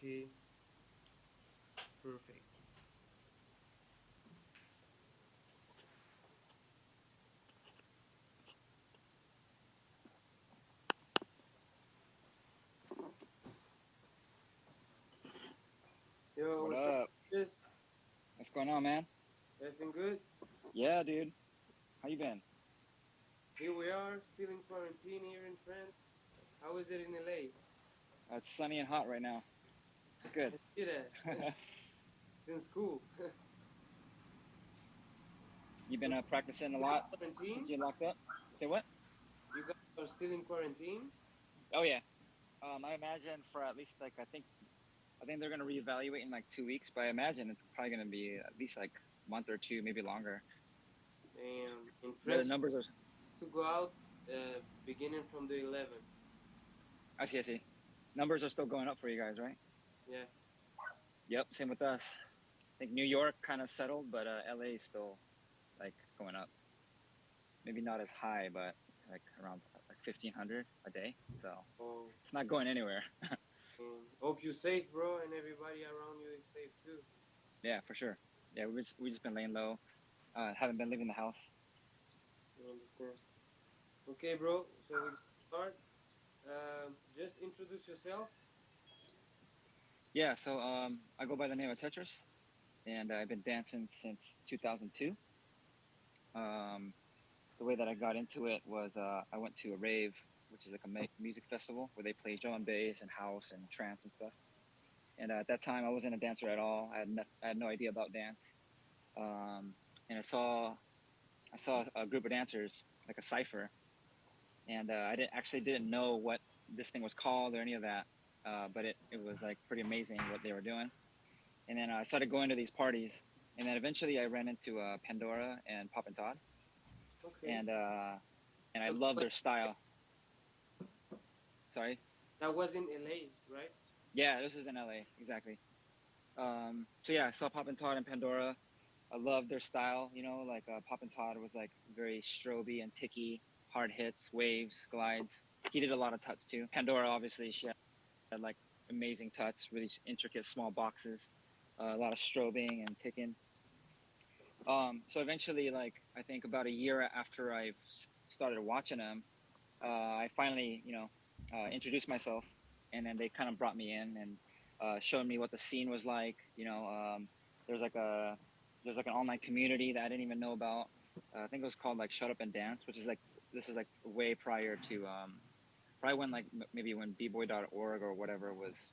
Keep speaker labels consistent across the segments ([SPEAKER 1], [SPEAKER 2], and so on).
[SPEAKER 1] Okay, perfect. Yo,
[SPEAKER 2] What
[SPEAKER 1] what's up,
[SPEAKER 2] up?
[SPEAKER 1] Chris?
[SPEAKER 2] What's going on, man?
[SPEAKER 1] Everything good?
[SPEAKER 2] Yeah, dude. How you been?
[SPEAKER 1] Here we are, still in quarantine here in France. How is it in LA?
[SPEAKER 2] It's sunny and hot right now. It's good.
[SPEAKER 1] I see that. In school.
[SPEAKER 2] You've
[SPEAKER 1] So
[SPEAKER 2] been practicing a
[SPEAKER 1] you guys
[SPEAKER 2] lot
[SPEAKER 1] in
[SPEAKER 2] since
[SPEAKER 1] quarantine?
[SPEAKER 2] you locked up. Say what?
[SPEAKER 1] You guys are still in quarantine?
[SPEAKER 2] Oh yeah. I imagine for at least I think they're gonna reevaluate in like 2 weeks, but I imagine it's probably gonna be at least like a month or two, maybe longer.
[SPEAKER 1] And in
[SPEAKER 2] The
[SPEAKER 1] France,
[SPEAKER 2] numbers are.
[SPEAKER 1] to go out beginning from the 11th.
[SPEAKER 2] I see. I see. Numbers are still going up for you guys, right?
[SPEAKER 1] Yeah.
[SPEAKER 2] Yep. Same with us. I think New York kind of settled, but LA is still like going up. Maybe not as high, but like around like 1,500 a day. So
[SPEAKER 1] Oh,
[SPEAKER 2] it's not going anywhere.
[SPEAKER 1] and hope you're safe, bro, and everybody around you is safe too.
[SPEAKER 2] Yeah, for sure. Yeah, we just been laying low. Haven't been leaving the house.
[SPEAKER 1] I understand. Okay, bro. So we start. Just introduce yourself.
[SPEAKER 2] Yeah, so I go by the name of Tetris, and I've been dancing since 2002. Um, the way that I got into it was I went to a rave, which is like a music festival where they play drum and bass and house and trance and stuff. And at that time, I wasn't a dancer at all. I had no idea about dance. And I saw a group of dancers, like a cipher, and I didn't know what this thing was called or any of that. But it was like pretty amazing what they were doing. And then I started going to these parties, and then eventually I ran into Pandora and Pop and Todd,
[SPEAKER 1] Okay.
[SPEAKER 2] and I
[SPEAKER 1] So
[SPEAKER 2] love their style. Sorry,
[SPEAKER 1] that was in LA, right?
[SPEAKER 2] yeah, this is in LA, exactly. So yeah, I saw Pop and Todd and Pandora. I loved their style, like Pop and Todd was like very stroby and ticky, hard hits, waves, glides. He did a lot of tuts too. Pandora, obviously, she had like amazing tuts, really intricate small boxes, a lot of strobing and ticking. So eventually, like I think about a year after I've started watching them, I finally, introduced myself, and then they kind of brought me in and showed me what the scene was like. There's like a there's like an online community that I didn't even know about. I think it was called like Shut Up and Dance, which is like this is like way prior to probably when like maybe when bboy.org or whatever was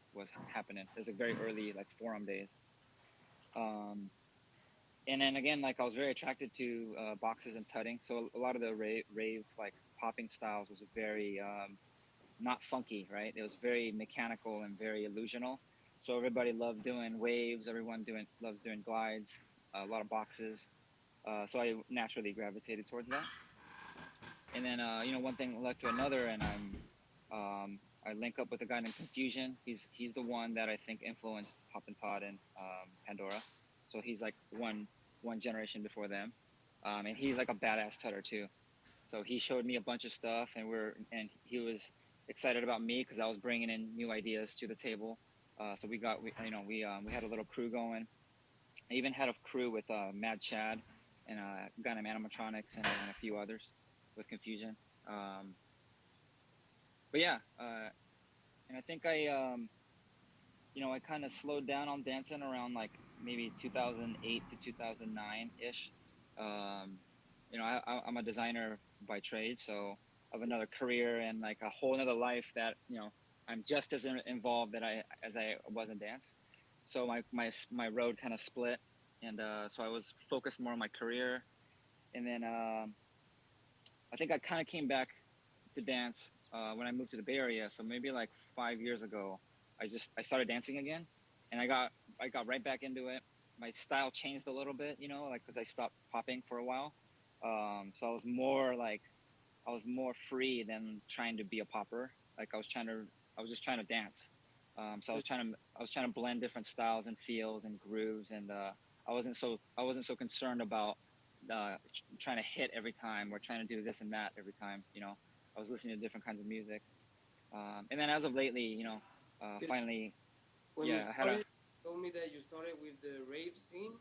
[SPEAKER 2] happening. It was like very early like forum days. Um, and then again, like I was very attracted to boxes and tutting. So a lot of the rave like popping styles was very not funky, right? It was very mechanical and very illusional. So everybody loved doing waves. Everyone loves doing glides. A lot of boxes. So I naturally gravitated towards that. And then one thing led to another, and I link up with a guy named Confusion. He's the one that I think influenced Pop and Todd and Pandora. So he's like one generation before them, and he's like a badass tutter too. So he showed me a bunch of stuff, and he was excited about me because I was bringing in new ideas to the table. So we had a little crew going. I even had a crew with Mad Chad and a guy named Animatronics and a few others with Confusion. Um, but yeah, and I think I kind of slowed down on dancing around like maybe 2008 to 2009 ish. Um, I'm a designer by trade, so I have another career and like a whole other life that I'm just as involved as I was in dance. So my road kind of split, and so I was focused more on my career, and then I think I kind of came back to dance when I moved to the Bay Area. So maybe like 5 years ago, I started dancing again, and I got right back into it. My style changed a little bit, like because I stopped popping for a while. So I was more free than trying to be a popper. Like I was just trying to dance. So I was trying to blend different styles and feels and grooves, and I wasn't so concerned about trying to hit every time or trying to do this and that every time. I was listening to different kinds of music, and then as of lately, finally,
[SPEAKER 1] When you
[SPEAKER 2] Yeah, I had a.
[SPEAKER 1] started, you told me that you started with the rave scene,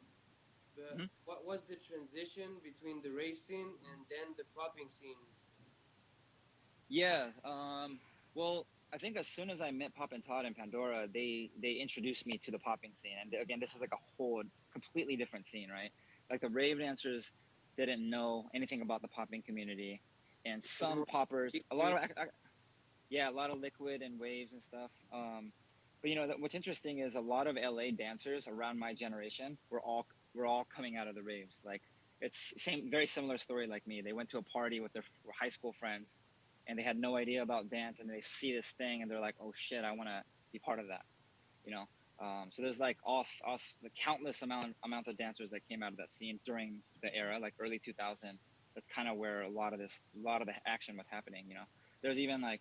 [SPEAKER 1] but
[SPEAKER 2] Mhm.
[SPEAKER 1] what was the transition between the rave scene and then the popping scene?
[SPEAKER 2] Yeah. Well, I think as soon as I met Pop and Todd in Pandora, they introduced me to the popping scene, and again, this is like a whole completely different scene, right? Like the rave dancers didn't know anything about the popping community, and
[SPEAKER 1] It was
[SPEAKER 2] some
[SPEAKER 1] more
[SPEAKER 2] poppers, a lot
[SPEAKER 1] liquid.
[SPEAKER 2] of yeah, a lot of liquid and waves and stuff. But what's interesting is a lot of LA dancers around my generation were all coming out of the raves. Like it's same very similar story like me. They went to a party with their high school friends, and they had no idea about dance, and they see this thing, and they're like, "Oh shit, I want to be part of that." You know. So there's like the countless amounts of dancers that came out of that scene during the era, like early 2000. That's kind of where a lot of the action was happening. There's even like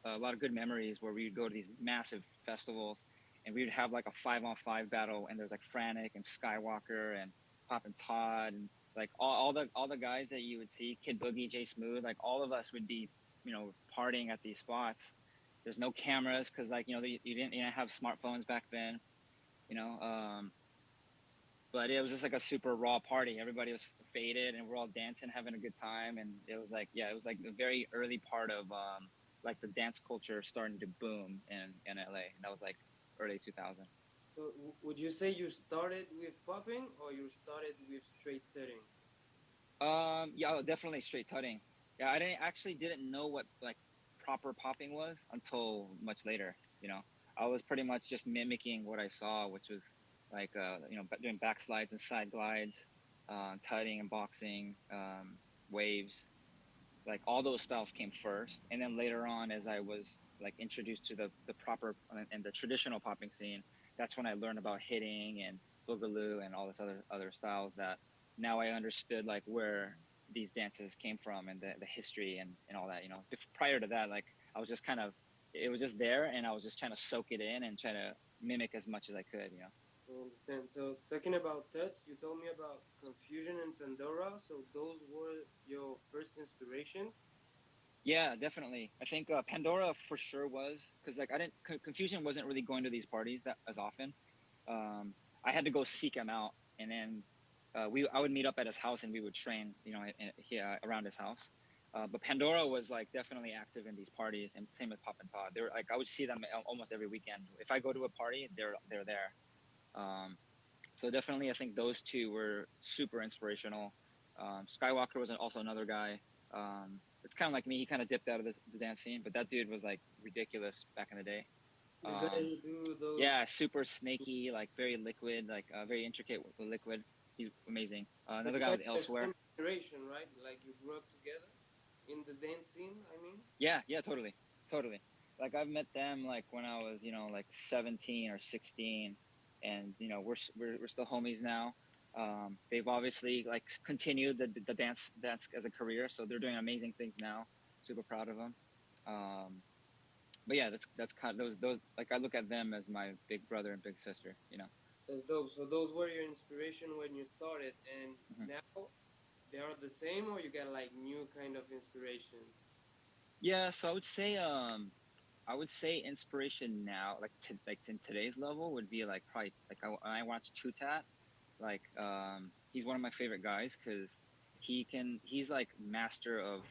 [SPEAKER 2] a lot of good memories where we would go to these massive festivals and we would have like a 5-on-5 battle, and there's like Frantic and Skywalker and Pop and Todd and like all the guys that you would see, Kid Boogie, Jay Smooth, like all of us would be partying at these spots. There's no cameras because like you didn't have smartphones back then, you know um but it was just like a super raw party. Everybody was faded, and we're all dancing, having a good time. And it was like, yeah, it was like the very early part of like the dance culture starting to boom in LA. And that was like early 2000.
[SPEAKER 1] So would you say you started with popping or you started with straight tutting?
[SPEAKER 2] Yeah, definitely straight tutting. Yeah, I didn't know what like proper popping was until much later. I was pretty much just mimicking what I saw, which was like doing backslides and side glides, tutting and boxing, waves. Like all those styles came first, and then later on, as I was like introduced to the proper and the traditional popping scene, that's when I learned about hitting and boogaloo and all this other styles that now I understood like where these dances came from and the history and all that. Prior to that, like I was just kind of, it was just there, and I was just trying to soak it in and try to mimic as much as I could.
[SPEAKER 1] I understand. So talking about tuts, you told me about Confusion and Pandora. So those were your first inspirations.
[SPEAKER 2] Yeah, definitely. I think Pandora for sure was, because like I didn't Confusion wasn't really going to these parties that as often. I had to go seek him out, and then I would meet up at his house and we would train, around his house. But Pandora was like definitely active in these parties, and same with Pop and Todd. They were like, I would see them almost every weekend. If I go to a party, they're there. Um, so definitely, I think those two were super inspirational. Skywalker was also another guy. It's kind of like me. He kind of dipped out of the dance scene, but that dude was like ridiculous back in the day.
[SPEAKER 1] The guy
[SPEAKER 2] Um,
[SPEAKER 1] who do those.
[SPEAKER 2] yeah, super snaky, like very liquid, like very intricate with liquid. He's amazing.
[SPEAKER 1] But
[SPEAKER 2] Another
[SPEAKER 1] you
[SPEAKER 2] guy
[SPEAKER 1] guys
[SPEAKER 2] was
[SPEAKER 1] are the
[SPEAKER 2] Elsewhere.
[SPEAKER 1] same generation, right? Like you grew up together in the dance scene. I mean.
[SPEAKER 2] Yeah, yeah, totally, totally. Like I've met them like when I was, like 17 or 16, and we're still homies now. They've obviously like continued the dance as a career, so they're doing amazing things now. Super proud of them. Um, but yeah, that's kind of those like I look at them as my big brother and big sister.
[SPEAKER 1] That's dope. So those were your inspiration when you started, and
[SPEAKER 2] Mhm.
[SPEAKER 1] now they are the same, or you got like new kind of inspirations.
[SPEAKER 2] Yeah, so I would say inspiration now, like like in today's level, would be like probably like when I watch TuTT, like he's one of my favorite guys because he's like master of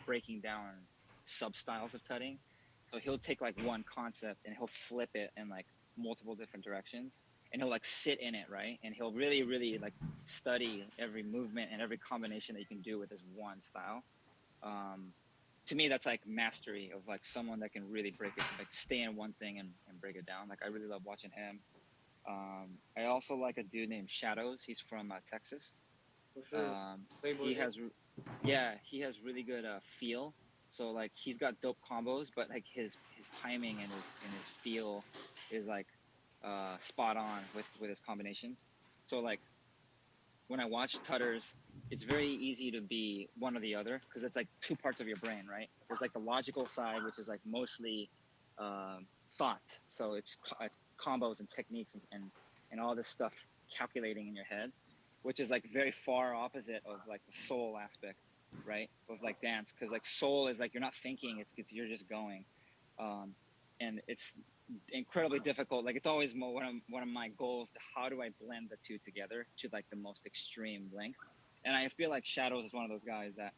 [SPEAKER 2] breaking down sub styles of tutting. So he'll take like one concept and he'll flip it in like multiple different directions, and he'll like sit in it, right, and he'll really really like study every movement and every combination that you can do with this one style. um, to me that's like mastery of like someone that can really break it, like stay in one thing and break it down. Like I really love watching him. I also like a dude named Shadows. He's from Texas.
[SPEAKER 1] For sure.
[SPEAKER 2] um,
[SPEAKER 1] Playboy
[SPEAKER 2] he
[SPEAKER 1] Ed.
[SPEAKER 2] has yeah, he has really good feel. So like he's got dope combos, but like his timing and his feel is like spot on with his combinations. So like when I watch Tutters, it's very easy to be one or the other because it's like two parts of your brain, right? There's like the logical side, which is like mostly thought. So it's combos and techniques and all this stuff calculating in your head, which is like very far opposite of like the soul aspect, right? Of like dance, because like soul is like you're not thinking, it's you're just going. Um, and it's incredibly difficult. Like it's always one of my goals. How do I blend the two together to like the most extreme length? And I feel like Shadows is one of those guys that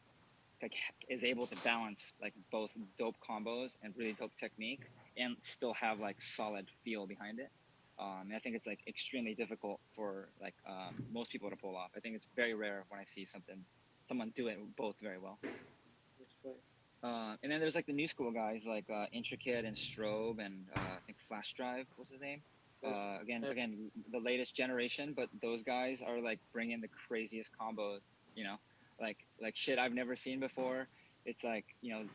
[SPEAKER 2] like is able to balance like both dope combos and really dope technique and still have like solid feel behind it. And I think it's like extremely difficult for like most people to pull off. I think it's very rare when I see someone do it both very well.
[SPEAKER 1] That's right.
[SPEAKER 2] And then there's like the new school guys like Intricate and Strobe and I think Flash Drive was his name.
[SPEAKER 1] That's
[SPEAKER 2] Again, the latest generation, but those guys are like bringing the craziest combos. Like shit I've never seen before. It's like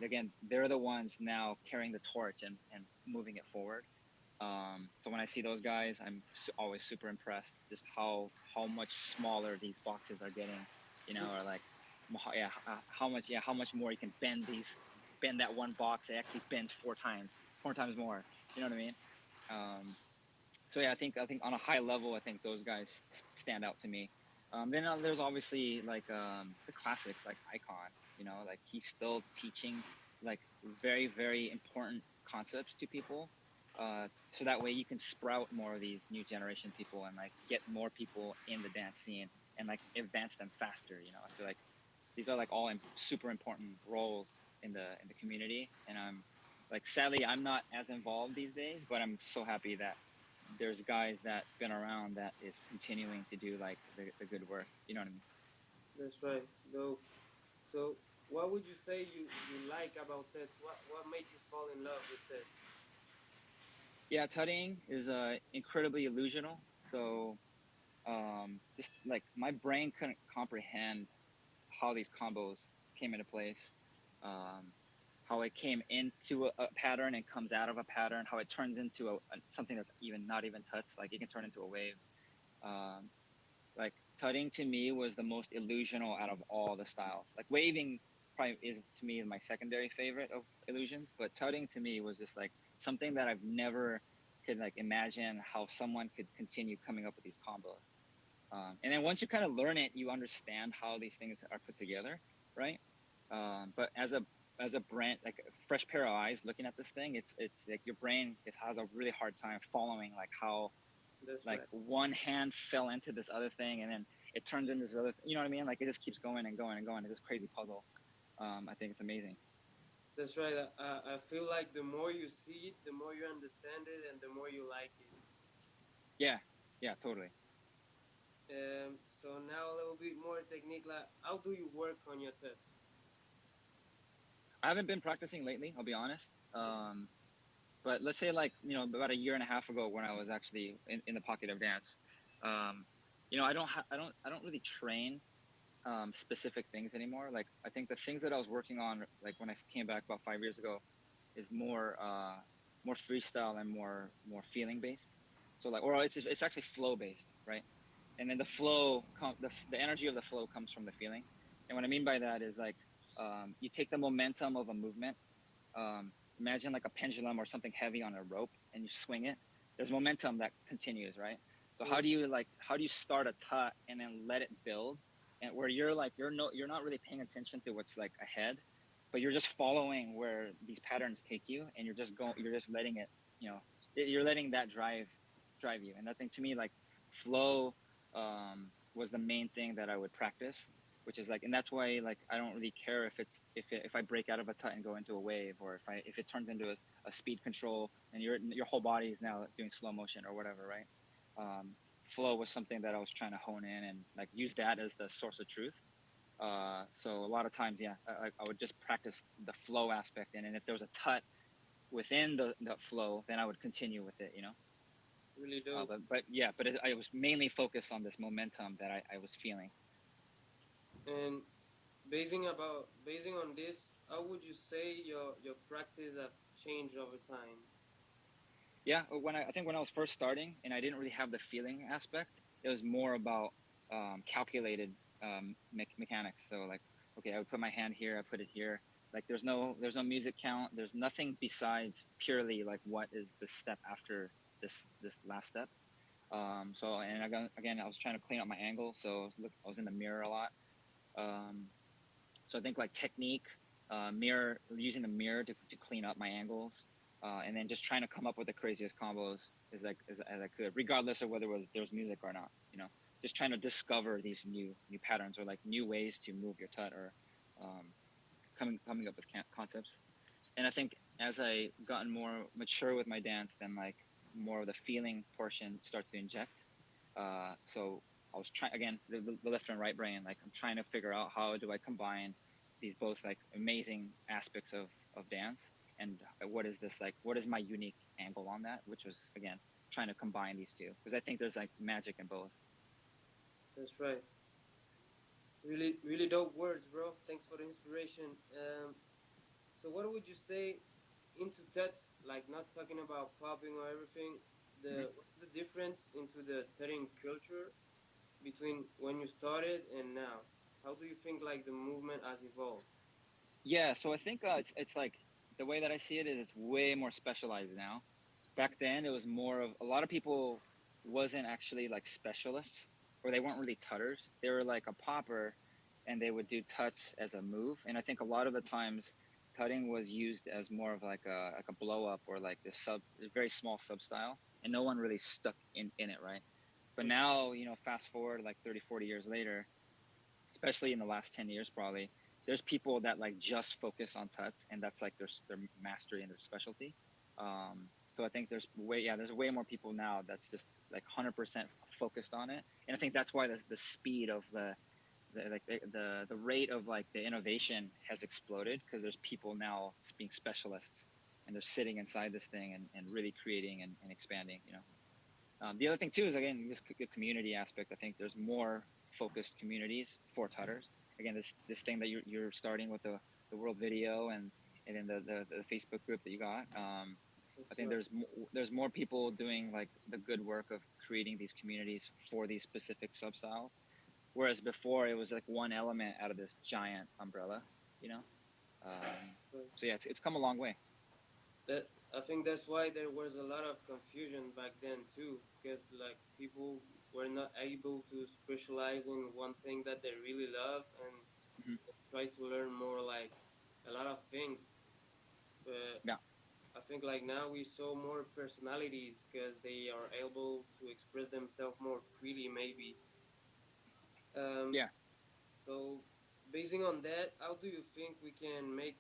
[SPEAKER 2] again they're the ones now carrying the torch and moving it forward. So when I see those guys, I'm always super impressed just how much smaller these boxes are getting, or like yeah, how much more you can bend that one box. It actually bends four times more. You know what I mean? Um, so yeah, I think on a high level, I think those guys stand out to me. Then there's obviously like the classics like Icon. Like he's still teaching like very important concepts to people. So that way you can sprout more of these new generation people and like get more people in the dance scene and like advance them faster. I feel like these are like all super important roles in the community, and I'm like sadly I'm not as involved these days, but I'm so happy that there's guys that's been around that is continuing to do like the good work. You know what I mean?
[SPEAKER 1] that's right. Though, so what would you say you like about Tets? What made you fall in love with Tets?
[SPEAKER 2] Yeah, tutting is incredibly illusional. So just like my brain couldn't comprehend how these combos came into place, um, how it came into a pattern and comes out of a pattern, how it turns into something that's even not even touched. Like it can turn into a wave. Um, like tutting to me was the most illusional out of all the styles. Like waving probably is to me my secondary favorite of illusions, but tutting to me was just like something that I've never could like imagine how someone could continue coming up with these combos. And then once you kind of learn it, you understand how these things are put together, right? But as a brand, like a fresh pair of eyes looking at this thing, it's like your brain has a really hard time following like how
[SPEAKER 1] That's
[SPEAKER 2] like
[SPEAKER 1] right.
[SPEAKER 2] one hand fell into this other thing and then it turns into this other you know what I mean, like it just keeps going and going and going. It's this crazy puzzle. I think it's amazing.
[SPEAKER 1] That's right. I feel like the more you see it, the more you understand it, and the more you like it.
[SPEAKER 2] Yeah, yeah, totally.
[SPEAKER 1] So now a little bit more technique. Like, how do you work on your Tets?
[SPEAKER 2] I haven't been practicing lately, I'll be honest. But let's say like about a year and a half ago when I was actually in the pocket of dance. um I don't really train specific things anymore. Like I think the things that I was working on like when I came back about 5 years ago is more freestyle and more feeling based. So like, or it's actually flow based, right? And then the energy of the flow comes from the feeling. And what I mean by that is like you take the momentum of a movement. Imagine like a pendulum or something heavy on a rope, and you swing it. There's momentum that continues, right? So
[SPEAKER 1] Mm,
[SPEAKER 2] how do you start a tut and then let it build, and where you're like you're not really paying attention to what's like ahead, but you're just following where these patterns take you, and you're just letting it, you're letting that drive you. And I think to me like flow was the main thing that I would practice, which is like, and that's why like I don't really care if I break out of a tut and go into a wave, or if it turns into a speed control and your whole body is now doing slow motion or whatever, right? Flow was something that I was trying to hone in and like use that as the source of truth. So a lot of times, yeah, I would just practice the flow aspect, and if there was a tut within the flow, then I would continue with it,
[SPEAKER 1] really dope.
[SPEAKER 2] but yeah, but I was mainly focused on this momentum that I was feeling.
[SPEAKER 1] And basing on this, how would you say your practice have changed over time?
[SPEAKER 2] Yeah, I think when I was first starting and I didn't really have the feeling aspect, it was more about calculated mechanics. So like, okay, I would put my hand here, I put it here. Like there's no music count. There's nothing besides purely like what is the step after this last step. So and again, I was trying to clean up my angle, so I was in the mirror a lot. Um, so I think like technique, mirror using the mirror to clean up my angles, and then just trying to come up with the craziest combos as I could, regardless of whether there was music or not. Just trying to discover these new patterns or like new ways to move your tut or um, coming up with concepts. And I think as I gotten more mature with my dance, then like more of the feeling portion starts to inject. So I was trying again the left and right brain. Like I'm trying to figure out how do I combine these both like amazing aspects of dance and what is this like what is my unique angle on that, which was again trying to combine these two because I think there's like magic in both.
[SPEAKER 1] That's right. Really, really dope words, bro. Thanks for the inspiration. So what would you say into tuts? Like not talking about popping or everything.
[SPEAKER 2] Mm-hmm.
[SPEAKER 1] What's the difference into the tutting culture between when you started and now? How do you think like the movement has evolved?
[SPEAKER 2] Yeah, so I think it's like the way that I see it is it's way more specialized now. Back then, it was more of a lot of people wasn't actually like specialists or they weren't really tutters. They were like a popper and they would do tuts as a move. And I think a lot of the times tutting was used as more of like a blow up or like this very small sub style and no one really stuck in it, right? But now, fast forward like 30, 40 years later, especially in the last 10 years probably, there's people that like just focus on tuts and that's like their mastery and their specialty. So I think there's way more people now that's just like 100% focused on it. And I think that's why the speed of the rate of like the innovation has exploded because there's people now being specialists and they're sitting inside this thing and really creating and expanding. The other thing too is again this community aspect. I think there's more focused communities for tutters. Again, this thing that you're starting with the world video and then the Facebook group that you got. I
[SPEAKER 1] That's
[SPEAKER 2] think
[SPEAKER 1] right.
[SPEAKER 2] there's more people doing like the good work of creating these communities for these specific substyles. Whereas before it was like one element out of this giant umbrella, you know. Um,
[SPEAKER 1] Right.
[SPEAKER 2] so yeah, it's come a long way.
[SPEAKER 1] That I think that's why there was a lot of confusion back then too, because like people were not able to specialize in one thing that they really love and
[SPEAKER 2] Hmm.
[SPEAKER 1] try to learn more like a lot of things. But
[SPEAKER 2] Yeah,
[SPEAKER 1] I think like now we saw more personalities because they are able to express themselves more freely, maybe. Um,
[SPEAKER 2] yeah.
[SPEAKER 1] so, basing on that, how do you think we can make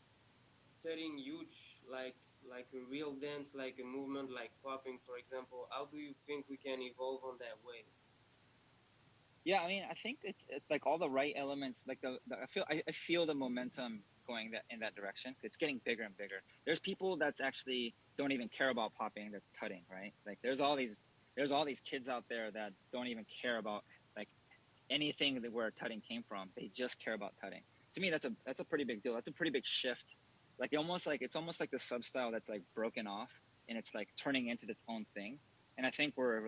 [SPEAKER 1] turning huge, like a real dance, like a movement, like popping, for example? How do you think we can evolve on that way?
[SPEAKER 2] Yeah, I mean, I think it's like all the right elements. Like I feel the momentum going in that direction. It's getting bigger and bigger. There's people that's actually don't even care about popping. That's tutting, right? Like there's all these kids out there that don't even care about like anything that where tutting came from. They just care about tutting. To me, that's a pretty big deal. That's a pretty big shift. Like it's almost like the sub style that's like broken off and it's like turning into its own thing. And I think we're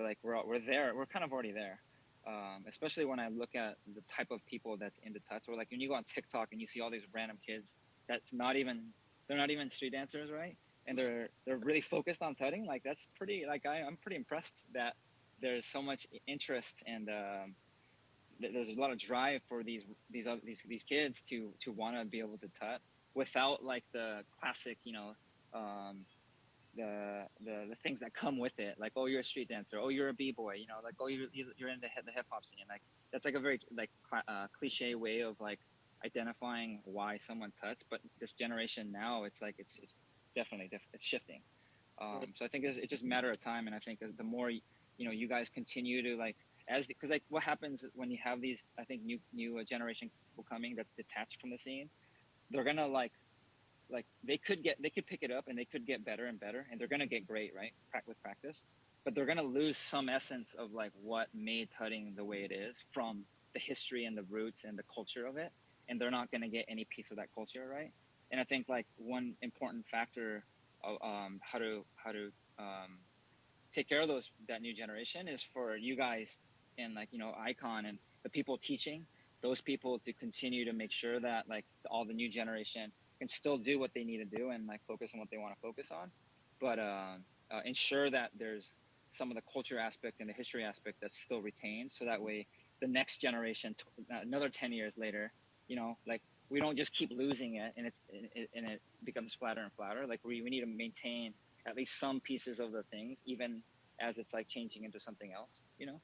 [SPEAKER 2] there. We're kind of already there. Especially when I look at the type of people that's into tuts, or like when you go on TikTok and you see all these random kids that's not even they're not even street dancers, right? And they're really focused on tutting. Like that's pretty. Like I'm pretty impressed that there's so much interest and there's a lot of drive for these kids to want to be able to tut without like the classic, um, the things that come with it, like oh you're a street dancer, oh you're a b-boy, like oh you're in the hip hop scene. Like that's like a very like cliche way of like identifying why someone tuts. But this generation now, it's like it's definitely it's shifting. So I think it's just a matter of time, and I think the more you guys continue to like because like what happens when you have these I think new generation people coming that's detached from the scene, they're gonna like they could pick it up and they could get better and better and they're gonna get great right with practice, but they're gonna lose some essence of like what made tutting the way it is from the history and the roots and the culture of it, and they're not gonna get any piece of that culture, right? And I think like one important factor of how to take care of that new generation is for you guys and like icon and the people teaching those people to continue to make sure that like all the new generation can still do what they need to do and like focus on what they want to focus on, but ensure that there's some of the culture aspect and the history aspect that's still retained, so that way the next generation another 10 years later, like we don't just keep losing it and it becomes flatter and flatter. Like we need to maintain at least some pieces of the things, even as it's like changing into something else, you know.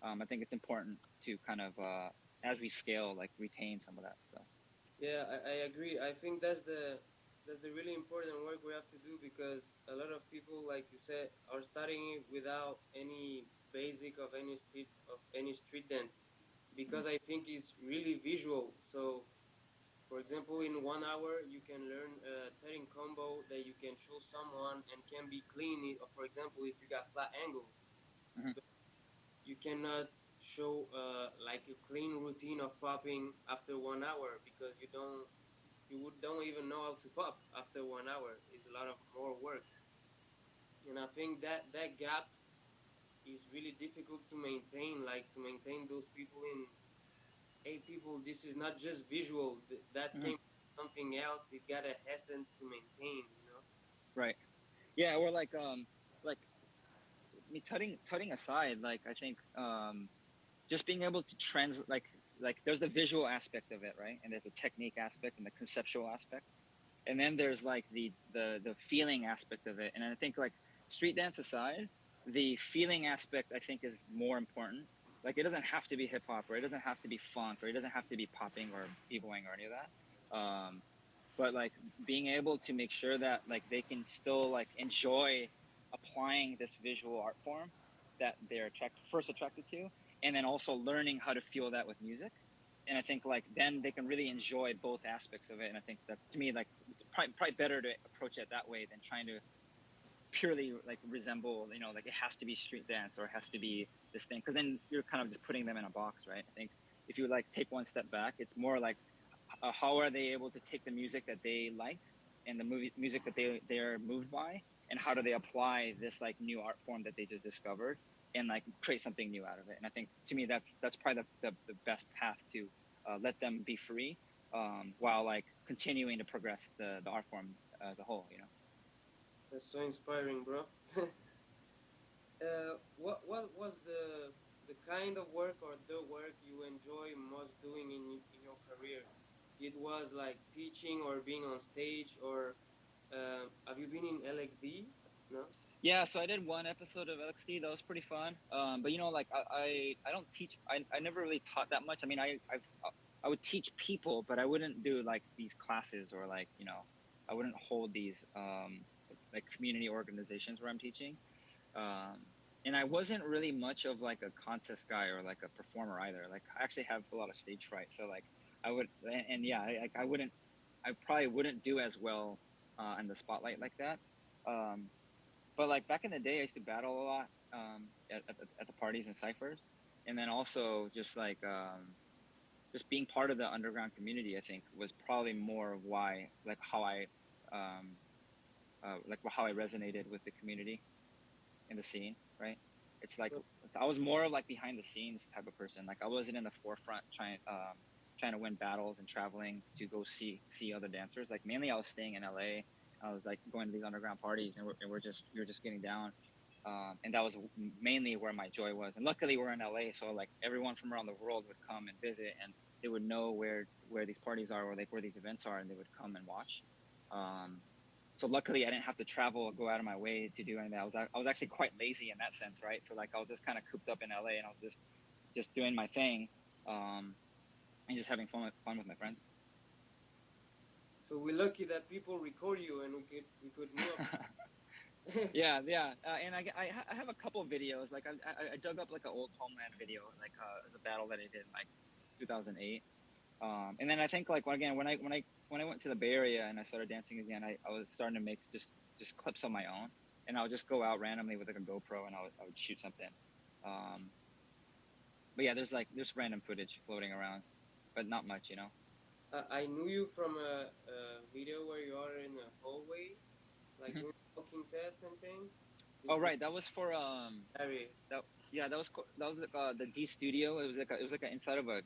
[SPEAKER 2] I think it's important to kind of as we scale, like retain some of that stuff.
[SPEAKER 1] Yeah, I agree. I think that's the really important work we have to do, because a lot of people, like you said, are starting it without any basic of any street dance,
[SPEAKER 2] Mm-hmm.
[SPEAKER 1] because I think it's really visual. So, for example, in 1 hour you can learn a tearing combo that you can show someone and can be clean. Or for example, if you got flat angles,
[SPEAKER 2] Mm-hmm.
[SPEAKER 1] you cannot show like a clean routine of popping after 1 hour, because don't even know how to pop after 1 hour. It's a lot of more work, and I think that that gap is really difficult to maintain. Like to maintain those people in, hey people, this is not just visual. That
[SPEAKER 2] Mm-hmm.
[SPEAKER 1] came from something else. It got a essence to maintain. You know.
[SPEAKER 2] Right. Yeah, or like me tutting aside, like I think just being able to translate, like there's the visual aspect of it, right? And there's a technique aspect and the conceptual aspect, and then there's like the feeling aspect of it. And I think like street dance aside, the feeling aspect I think is more important. Like it doesn't have to be hip hop, or it doesn't have to be funk, or it doesn't have to be popping or b-boying or any of that. But like being able to make sure that like they can still like enjoy applying this visual art form that they're attracted to, and then also learning how to feel that with music. And I think like then they can really enjoy both aspects of it. And I think that's, to me, like it's probably better to approach it that way than trying to purely like resemble, you know, like it has to be street dance or it has to be this thing, because then you're kind of just putting them in a box, right? I think if you like take one step back, it's more like how are they able to take the music that they like and the music that they're moved by, and how do they apply this like new art form that they just discovered and like create something new out of it. And I think to me that's probably the best path to let them be free, while like continuing to progress the art form as a whole, you know.
[SPEAKER 1] That's so inspiring, bro. What was the kind of work or the work you enjoy most doing in your career? It was like teaching or being on stage, or have you been in LXD? No.
[SPEAKER 2] Yeah, so I did one episode of LXD that was pretty fun. But you know, like I don't teach. I never really taught that much. I mean, I would teach people, but I wouldn't do like these classes, or like, you know, I wouldn't hold these like community organizations where I'm teaching. Um, and I wasn't really much of like a contest guy or like a performer either. Like I actually have a lot of stage fright, so like I would, and yeah, I wouldn't, I probably wouldn't do as well in the spotlight like that. Um, but like back in the day, I used to battle a lot at the parties and ciphers, and then also just like just being part of the underground community. I think was probably more of why, like um, like how I resonated with the community in the scene, right? It's like I was more of like behind the scenes type of person. Like I wasn't in the forefront trying to win battles and traveling to go see other dancers. Like mainly I was staying in LA. I was like going to these underground parties, and we were just getting down. And that was mainly where my joy was. And luckily we're in LA, so like everyone from around the world would come and visit, and they would know where these parties are, or like where these events are, and they would come and watch. Um, so luckily I didn't have to travel or go out of my way to do anything. I was actually quite lazy in that sense, right? So like I was just kind of cooped up in LA, and I was just doing my thing, and just having fun with my friends.
[SPEAKER 1] So we're lucky that people record you, and we could move up.
[SPEAKER 2] Yeah, yeah, and I have a couple of videos. Like I dug up like an old Homeland video, like the battle that I did in like 2008. And then I think like again when I went to the Bay Area and I started dancing again, I was starting to make just clips on my own, and I would just go out randomly with like a GoPro, and I would shoot something. Um, but yeah, there's random footage floating around, but not much, you know.
[SPEAKER 1] I knew you from a video where you are in a hallway, like
[SPEAKER 2] Mhm.
[SPEAKER 1] doing walking tests and things.
[SPEAKER 2] Oh
[SPEAKER 1] It
[SPEAKER 2] right, that was for
[SPEAKER 1] area.
[SPEAKER 2] that yeah that was like the D studio. It was like a, inside of a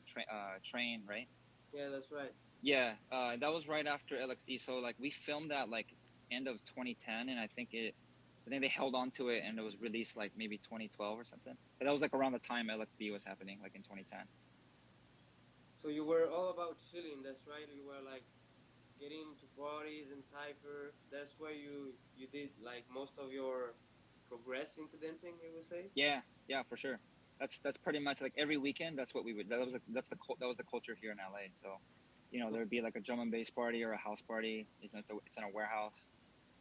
[SPEAKER 2] train, right?
[SPEAKER 1] Yeah, that's right.
[SPEAKER 2] Yeah, that was right after LXD. So like we filmed that like end of 2010, and I think they held on to it, and it was released like maybe 2012 or something. But that was like around the time LXD was happening, like in 2010.
[SPEAKER 1] So you were all about chilling. That's right. You were like getting into parties and cipher. That's where you did like most of your progress into dancing, I would say.
[SPEAKER 2] Yeah, for sure. That's pretty much like every weekend. That's what we would. That was the culture here in LA. So, there would be like a drum and bass party or a house party. It's in a warehouse.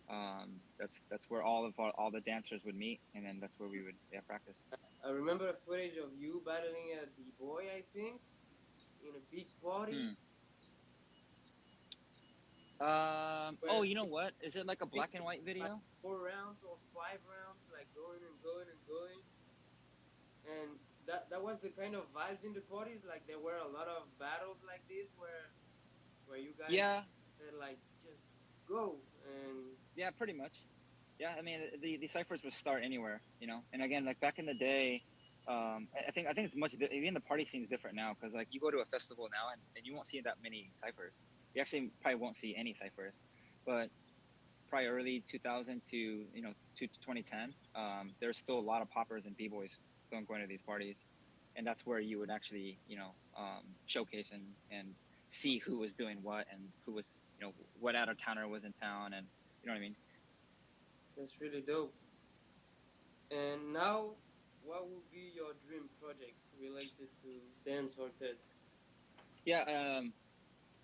[SPEAKER 2] That's where all the dancers would meet, and then that's where we would practice.
[SPEAKER 1] I remember a footage of you battling a b-boy, I think, in a big party
[SPEAKER 2] Hmm. Oh,
[SPEAKER 1] where
[SPEAKER 2] you know what? Is it like a
[SPEAKER 1] big
[SPEAKER 2] black and white
[SPEAKER 1] like
[SPEAKER 2] video?
[SPEAKER 1] 4 rounds or 5 rounds, like going and going and going, and that was the kind of vibes in the parties. Like there were a lot of battles like this where you guys
[SPEAKER 2] Yeah,
[SPEAKER 1] said like just go and
[SPEAKER 2] yeah, pretty much. Yeah, I mean the ciphers would start anywhere, And again, like back in the day, I think it's even the party scene is different now because like you go to a festival now and you won't see that many ciphers. You actually probably won't see any ciphers, but probably early 2000 to 2010, there's still a lot of poppers and b-boys still going to these parties, and that's where you would actually showcase and see who was doing what and who was what out of towner was in town, and you know what I mean.
[SPEAKER 1] that's really dope. And now, what would be your dream project related to dance or TED?
[SPEAKER 2] Yeah,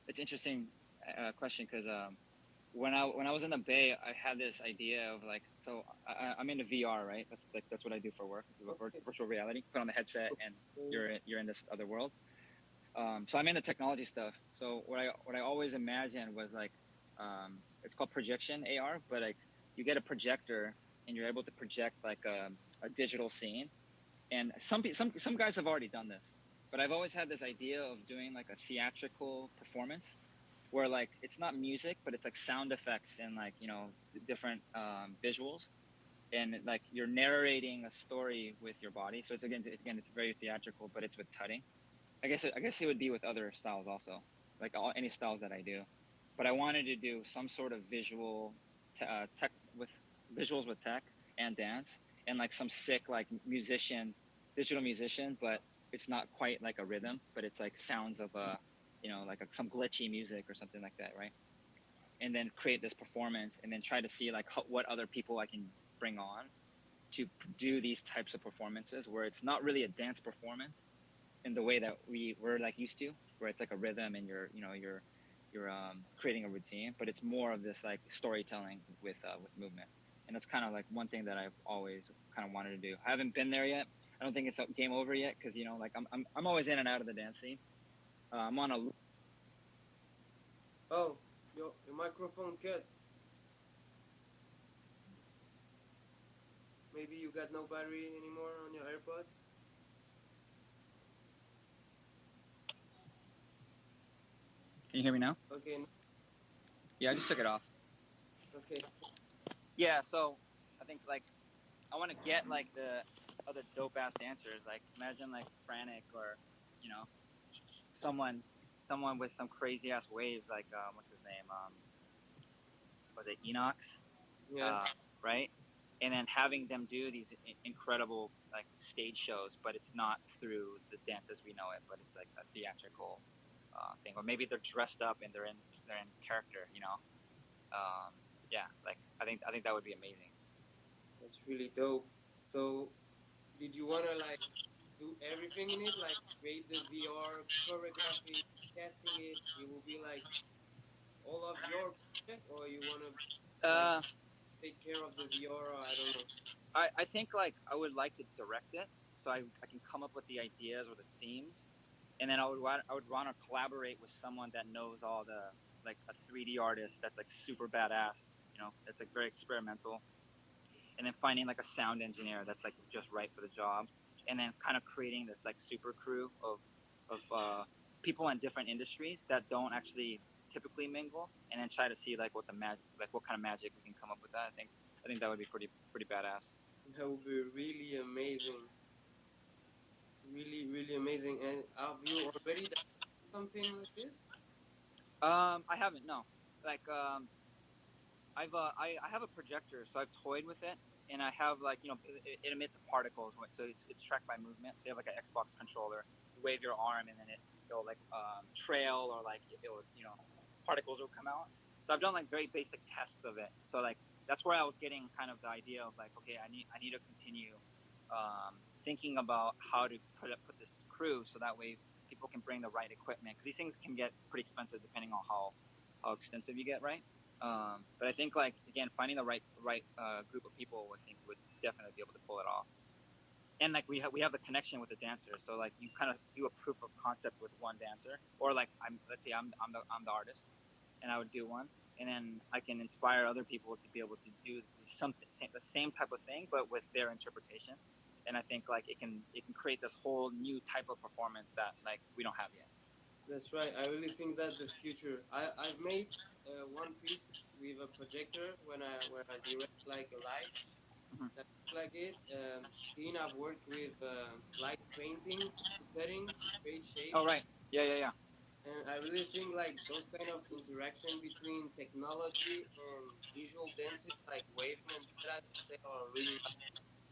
[SPEAKER 2] it's interesting question because when I was in the Bay, I had this idea of like, so I'm into VR, right? That's what I do for work. It's
[SPEAKER 1] Okay,
[SPEAKER 2] virtual reality. Put on the headset and
[SPEAKER 1] okay.
[SPEAKER 2] you're in this other world. So I'm into technology stuff. So what I always imagined was like, it's called projection AR, but like you get a projector and you're able to project like a digital scene. And some guys have already done this, but I've always had this idea of doing like a theatrical performance where like it's not music, but it's like sound effects and like different visuals, and like you're narrating a story with your body. So it's very theatrical, but it's with tutting. I guess it would be with other styles also, like any styles that I do. But I wanted to do some sort of tech with visuals with tech and dance, and like some sick like digital musician, but it's not quite like a rhythm, but it's like sounds of like some glitchy music or something like that, right? And then create this performance, and then try to see like what other people I can bring on to do these types of performances where it's not really a dance performance in the way that we're like used to, where it's like a rhythm and you're creating a routine, but it's more of this like storytelling with movement. And that's kind of like one thing that I've always kind of wanted to do. I haven't been there yet. I don't think it's game over yet because like I'm always in and out of the dance scene. I'm on a
[SPEAKER 1] Oh, your microphone cut. Maybe you got no battery anymore on your AirPods.
[SPEAKER 2] Can you hear me now?
[SPEAKER 1] Okay,
[SPEAKER 2] Yeah, I just took it off.
[SPEAKER 1] okay.
[SPEAKER 2] Yeah, so I think like I want to get like the other dope ass dancers. Like imagine like Frantic or you know someone someone with some crazy ass waves like what's his name, was it Enox,
[SPEAKER 1] Yeah,
[SPEAKER 2] right? And then having them do these incredible like stage shows, but it's not through the dance as we know it, but it's like a theatrical thing, or maybe they're dressed up and they're in character, um, yeah, like I think that would be amazing.
[SPEAKER 1] that's really dope. So, did you wanna like do everything in it, like create the VR, choreography, casting it? It will be like all of your project, or you wanna like
[SPEAKER 2] uh,
[SPEAKER 1] take care of the VR? Or I don't know.
[SPEAKER 2] I think like I would like to direct it, so I can come up with the ideas or the themes, and then I would want to collaborate with someone that knows all the like a 3D artist that's like super badass, that's like very experimental, and then finding like a sound engineer that's like just right for the job, and then kind of creating this like super crew of people in different industries that don't actually typically mingle, and then try to see like what kind of magic we can come up with that. I think that would be pretty badass.
[SPEAKER 1] That would be really amazing, really really amazing. And have you already done something like this?
[SPEAKER 2] I haven't, no. Like I have a projector, so I've toyed with it, and I have like it emits particles, so it's tracked by movement. So you have like an Xbox controller, you wave your arm, and then it'll like trail, or like it'll particles will come out. So I've done like very basic tests of it. So like that's where I was getting kind of the idea of like, okay, I need to continue thinking about how to put this crew so that way people can bring the right equipment, because these things can get pretty expensive depending on how extensive you get, right? But I think like again, finding the right group of people, I think would definitely be able to pull it off. And like we have the connection with the dancer, so like you kind of do a proof of concept with one dancer, or like let's say I'm the artist, and I would do one, and then I can inspire other people to be able to do something the same type of thing, but with their interpretation. And I think like it can create this whole new type of performance that like we don't have yet.
[SPEAKER 1] That's right. I really think that the future. I've made one piece with a projector when I direct like a light
[SPEAKER 2] Mm-hmm.
[SPEAKER 1] that looks like it. Screen. I've worked with light painting to setting to create
[SPEAKER 2] Oh
[SPEAKER 1] shapes,
[SPEAKER 2] right, yeah.
[SPEAKER 1] and I really think like those kind of interaction between technology and visual dances, like waving and that, as you say, are really like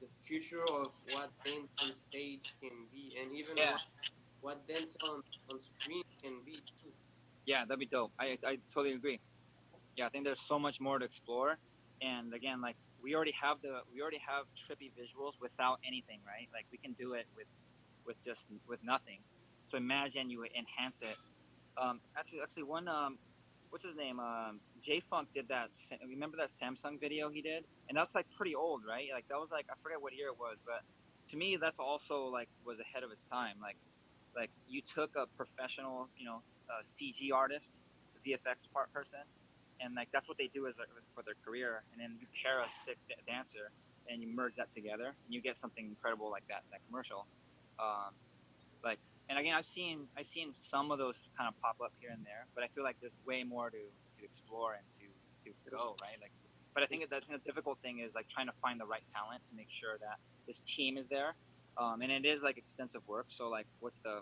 [SPEAKER 1] the future of what dance on stage can be, and even
[SPEAKER 2] Yeah,
[SPEAKER 1] what dance on screen can be too.
[SPEAKER 2] yeah, that'd be dope. I totally agree. Yeah, I think there's so much more to explore. And again, like we already have trippy visuals without anything, right? Like we can do it with just with nothing. So imagine you enhance it. Actually, one what's his name? J Funk did that. Remember that Samsung video he did? And that's like pretty old, right? Like that was like I forget what year it was, but to me that's also like was ahead of its time. Like you took a professional, CG artist, VFX part person, and like that's what they do for their career, and then you pair a sick dancer and you merge that together and you get something incredible like that commercial. Um, like and again I've seen some of those kind of pop up here and there, but I feel like there's way more to explore and to
[SPEAKER 1] Yes,
[SPEAKER 2] go, right? Like, but I
[SPEAKER 1] yes,
[SPEAKER 2] think that the difficult thing is like trying to find the right talent to make sure that this team is there. And it is like extensive work, so like what's the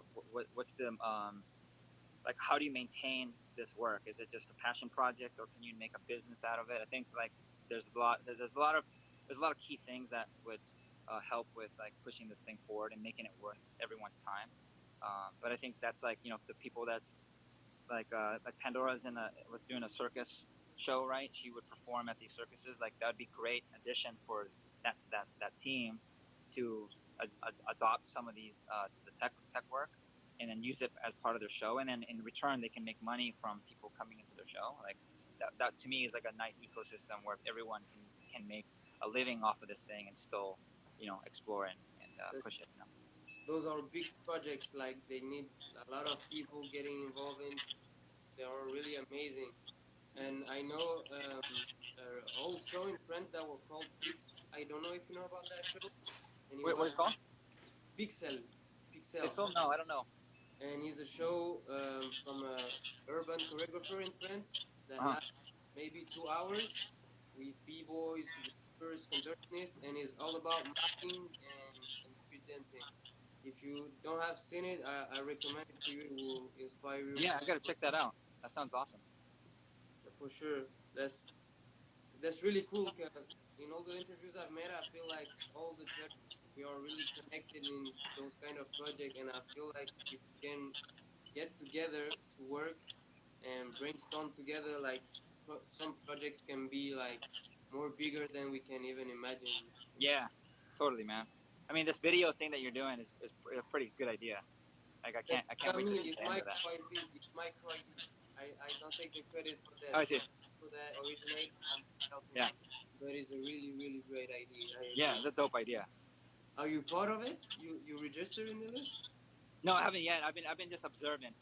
[SPEAKER 2] like how do you maintain this work? Is it just a passion project, or can you make a business out of it? I think like there's a lot of key things that would help with like pushing this thing forward and making it worth everyone's time. But I think that's like the people that's like Pandora's was doing a circus show, right? She would perform at these circuses. Like that would be great addition for that team to adopt some of these the tech work, and then use it as part of their show. And then in return, they can make money from people coming into their show. Like that to me is like a nice ecosystem where everyone can make a living off of this thing and still explore and
[SPEAKER 1] that,
[SPEAKER 2] push it.
[SPEAKER 1] those are big projects. Like they need a lot of people getting involved in. They are really amazing. And I know a whole show in France that were called Pixel. I don't know if you know about that show. And it
[SPEAKER 2] Wait, what
[SPEAKER 1] was
[SPEAKER 2] is it called?
[SPEAKER 1] Pixel, Pixel,
[SPEAKER 2] Pixel? No, I don't know.
[SPEAKER 1] and it's a show from a urban choreographer in France that
[SPEAKER 2] Uh-huh.
[SPEAKER 1] lasts maybe 2 hours with b-boys, rappers, contortionists, and it's all about mapping and street dancing. If you don't have seen it, I recommend it to you. It will inspire you
[SPEAKER 2] Yeah, I gotta check that out. That sounds awesome.
[SPEAKER 1] for sure. That's really cool because in all the interviews I've made, I feel like all the judges we are really connected in those kind of project, and I feel like if we can get together to work and brainstorm together, like some projects can be like more bigger than we can even imagine.
[SPEAKER 2] Yeah, totally, man. I mean, this video thing that you're doing is a pretty good idea. Like,
[SPEAKER 1] That's
[SPEAKER 2] I can't
[SPEAKER 1] what I
[SPEAKER 2] wait to
[SPEAKER 1] mean.
[SPEAKER 2] see
[SPEAKER 1] It's
[SPEAKER 2] the end of that.
[SPEAKER 1] micro idea. It's micro idea. I don't take the credit for
[SPEAKER 2] Oh,
[SPEAKER 1] that.
[SPEAKER 2] I see.
[SPEAKER 1] For that originate. I'm just helping
[SPEAKER 2] Yeah,
[SPEAKER 1] out. But it's a really really great idea. I
[SPEAKER 2] yeah,
[SPEAKER 1] agree.
[SPEAKER 2] that's a dope idea.
[SPEAKER 1] Are you part of it? You register in the list?
[SPEAKER 2] No, I haven't yet. I've been just observing.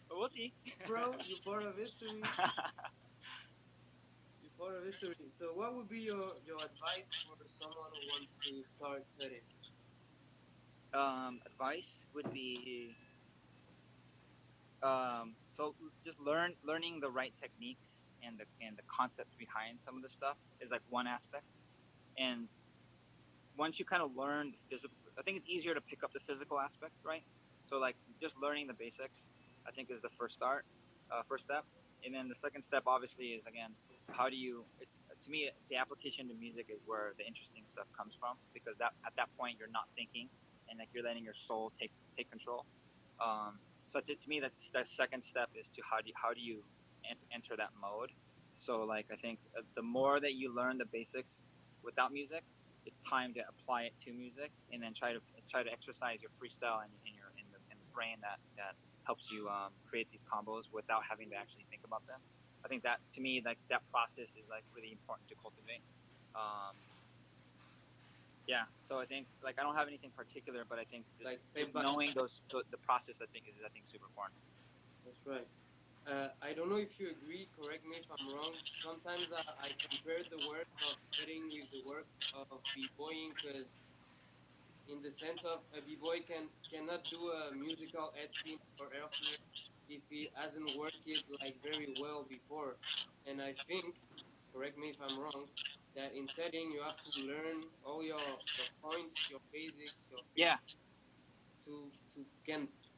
[SPEAKER 2] But we'll see.
[SPEAKER 1] Bro, you're part of history. You're part of history. So, what would be your advice for someone who wants to start tutting?
[SPEAKER 2] Advice would be so just learning the right techniques and the concepts behind some of the stuff is like one aspect. And once you kind of learn the physical, I think it's easier to pick up the physical aspect, right? So like just learning the basics, I think is the first step. And then the second step, obviously, is again, how do you? It's to me, the application to music is where the interesting stuff comes from, because that at that point you're not thinking, and like you're letting your soul take control. Um, So to me, that's the second step is to how do you enter that mode. So like I think the more that you learn the basics without music, it's time to apply it to music, and then try to exercise your freestyle and in the brain that helps you create these combos without having to actually think about them. I think that to me, like that process is like really important to cultivate. Um, yeah, so I think like I don't have anything particular, but I think
[SPEAKER 1] like step
[SPEAKER 2] just
[SPEAKER 1] by
[SPEAKER 2] knowing
[SPEAKER 1] step.
[SPEAKER 2] the process I think super important.
[SPEAKER 1] That's right. I don't know if you agree. Correct me if I'm wrong. Sometimes I compare the work of setting with the work of b-boying, because in the sense of a b-boy cannot do a musical head spin or air flip if he hasn't worked it like very well before. And I think, correct me if I'm wrong, that in setting you have to learn all your points, your basics, your fixed,
[SPEAKER 2] Yeah,
[SPEAKER 1] to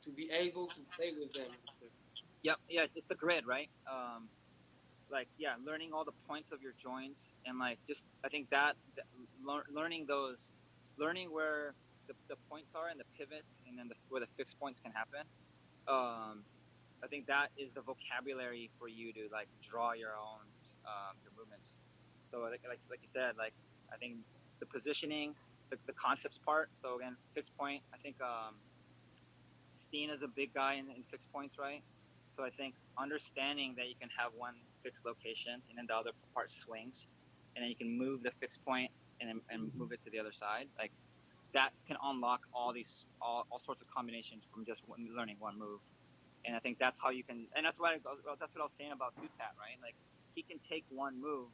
[SPEAKER 1] to be able to play with them after.
[SPEAKER 2] yep, yeah, it's the grid, right? Like yeah, learning all the points of your joints and like just I think that learning those, learning where the points are and the pivots, and then where the fixed points can happen. Um, I think that is the vocabulary for you to like draw your movements. So like you said, like I think the positioning, the concepts part. So again, fixed point. I think Steen is a big guy in fixed points, right? So I think understanding that you can have one fixed location and then the other part swings, and then you can move the fixed point and move it to the other side. Like that can unlock all sorts of combinations from just learning one move. And I think that's how you can. And that's what I was saying about TuTT, right? Like he can take one move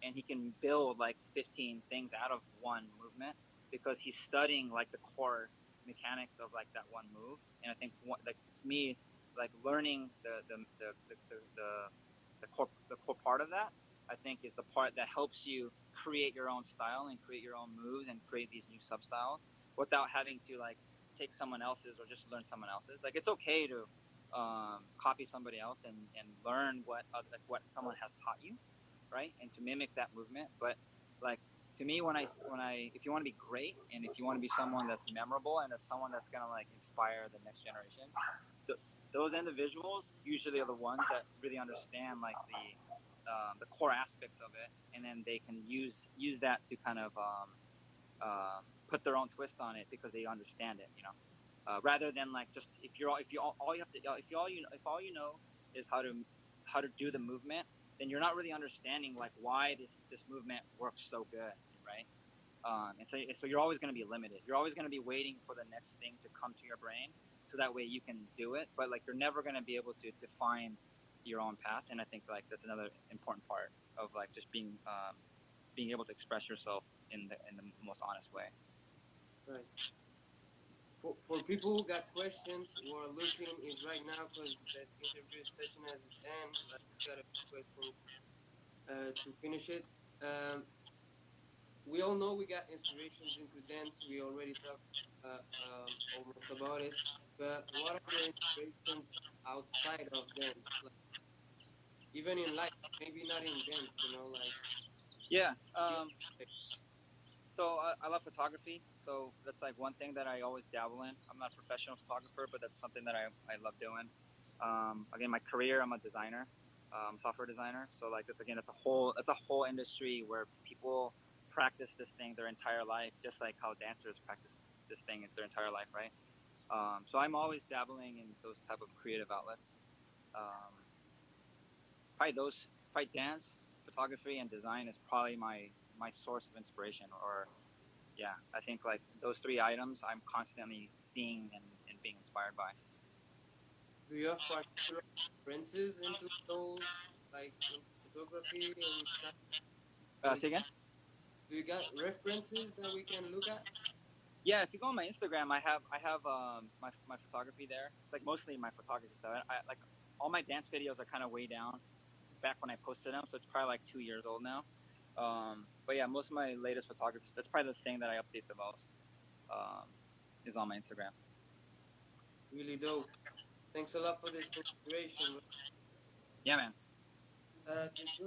[SPEAKER 2] and he can build like 15 things out of one movement because he's studying like the core mechanics of like that one move. And I think like to me, like learning the core part of that, I think is the part that helps you create your own style and create your own moves and create these new sub styles without having to like take someone else's or just learn someone else's. Like it's okay to copy somebody else and learn like what someone has taught you, right? And to mimic that movement. But like to me, when I if you want to be great and if you want to be someone that's memorable and that's someone that's gonna like inspire the next generation, th- those individuals usually are the ones that really understand like the core aspects of it, and then they can use that to kind of put their own twist on it because they understand it, you know. Rather than like just if you all you have to if all you know is how to do the movement, then you're not really understanding like why this movement works so good, right? And so you're always going to be limited. You're always going to be waiting for the next thing to come to your brain, so that way you can do it. But like you're never going to be able to define your own path. And I think like that's another important part of like just being able to express yourself in the most honest way.
[SPEAKER 1] Right. For people who got questions, who are looking is right now, because this interview session has its end. Like we got a few questions to finish it. Um, we all know we got inspirations into dance. We already talked almost about it. But what are your inspirations outside of dance? Like even in life, maybe not in dance. You know, like
[SPEAKER 2] Yeah.
[SPEAKER 1] you.
[SPEAKER 2] So I love photography. So that's like one thing that I always dabble in. I'm not a professional photographer, but that's something that I love doing. Again, my career, I'm a designer, software designer. So like that's a whole industry where people practice this thing their entire life, just like how dancers practice this thing their entire life, right? So I'm always dabbling in those type of creative outlets. Um, probably dance, photography, and design is probably my source of inspiration. Or yeah, I think like those three items I'm constantly seeing and being inspired by.
[SPEAKER 1] Do you have particular references into those, like in photography and
[SPEAKER 2] Say again?
[SPEAKER 1] do you got references that we can look at?
[SPEAKER 2] Yeah, if you go on my Instagram, I have my photography there. It's like mostly my photography stuff. I like all my dance videos are kind of way down back when I posted them, so it's probably like 2 years old now. But yeah, most of my latest photography, that's probably the thing that I update the most. Um, is on my Instagram.
[SPEAKER 1] Really dope. Thanks a lot for this inspiration.
[SPEAKER 2] Yeah, man.
[SPEAKER 1] This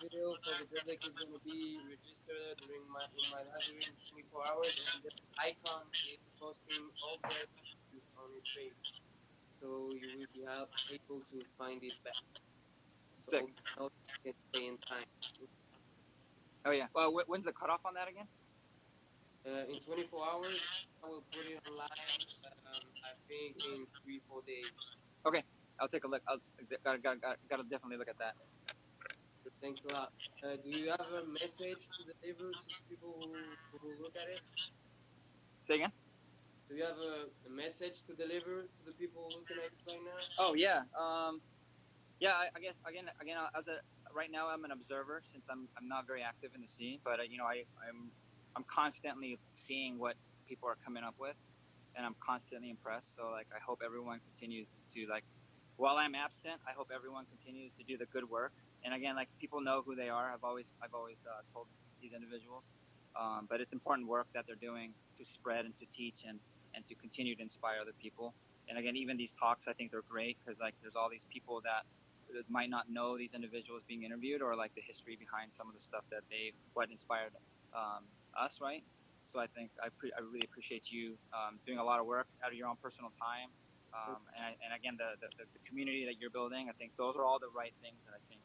[SPEAKER 1] video for the public is gonna be registered during my in my live during 24 hours, and the icon is posting all the interviews on his page. so you will be able to find it back. So
[SPEAKER 2] Sick.
[SPEAKER 1] all the knowledge can stay in time.
[SPEAKER 2] Oh yeah. Well, when's the cutoff on that again?
[SPEAKER 1] In 24 hours, I will put it online. I think in 3 4 days.
[SPEAKER 2] Okay, I'll take a look. I'll gotta definitely look at that.
[SPEAKER 1] Thanks a lot. Do you have a message to deliver to the people who look at it?
[SPEAKER 2] Say again.
[SPEAKER 1] Do you have a message to deliver to the people looking at it right now?
[SPEAKER 2] Oh yeah. Yeah. I guess again as a right now I'm an observer since I'm not very active in the scene, but you know I'm constantly seeing what people are coming up with, and I'm constantly impressed. So like I hope everyone continues to like while I'm absent, I hope everyone continues to do the good work. And again, like people know who they are. I've always told these individuals, but it's important work that they're doing to spread and to teach and to continue to inspire other people. And again, even these talks, I think they're great because like there's all these people that might not know these individuals being interviewed or like the history behind some of the stuff that what inspired us, right? So I think I really appreciate you doing a lot of work out of your own personal time, and again the community that you're building. I think those are all the right things that I think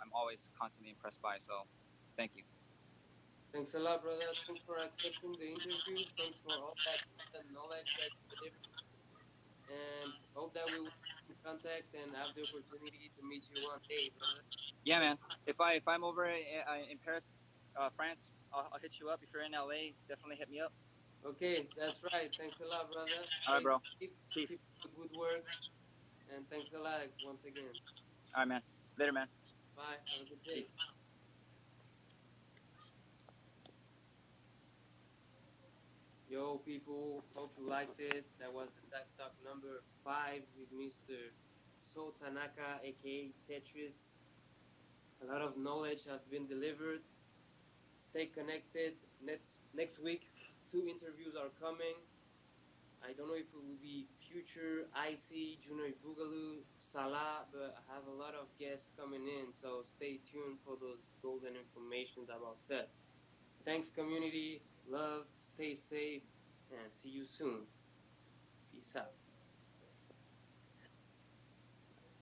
[SPEAKER 2] I'm always constantly impressed by. So thank you.
[SPEAKER 1] Thanks a lot, brother. Thanks for accepting the interview. Thanks for all that knowledge that you delivered, and hope that we will be in contact and have the opportunity to meet you one day, brother.
[SPEAKER 2] Yeah, man. If I'm over in Paris, France, I'll hit you up. If you're in LA, definitely hit me up.
[SPEAKER 1] Okay, that's right. Thanks a lot, brother.
[SPEAKER 2] All right,
[SPEAKER 1] Stay
[SPEAKER 2] bro.
[SPEAKER 1] safe,
[SPEAKER 2] Peace.
[SPEAKER 1] keep up the good work, and thanks a lot once again.
[SPEAKER 2] All right, man. Later, man.
[SPEAKER 1] Bye. Have a good day.
[SPEAKER 2] Peace.
[SPEAKER 1] Yo, people, hope you liked it. That was the Tech Talk number 5 with Mr. Tanaka, aka Tetris. A lot of knowledge has been delivered. Stay connected. Next week, 2 interviews are coming. I don't know if it will be Future, Icy, Junior Boogaloo, Salah, but I have a lot of guests coming in, so stay tuned for those golden informations about tech. Thanks, community. Love, stay safe, and see you soon. Peace out.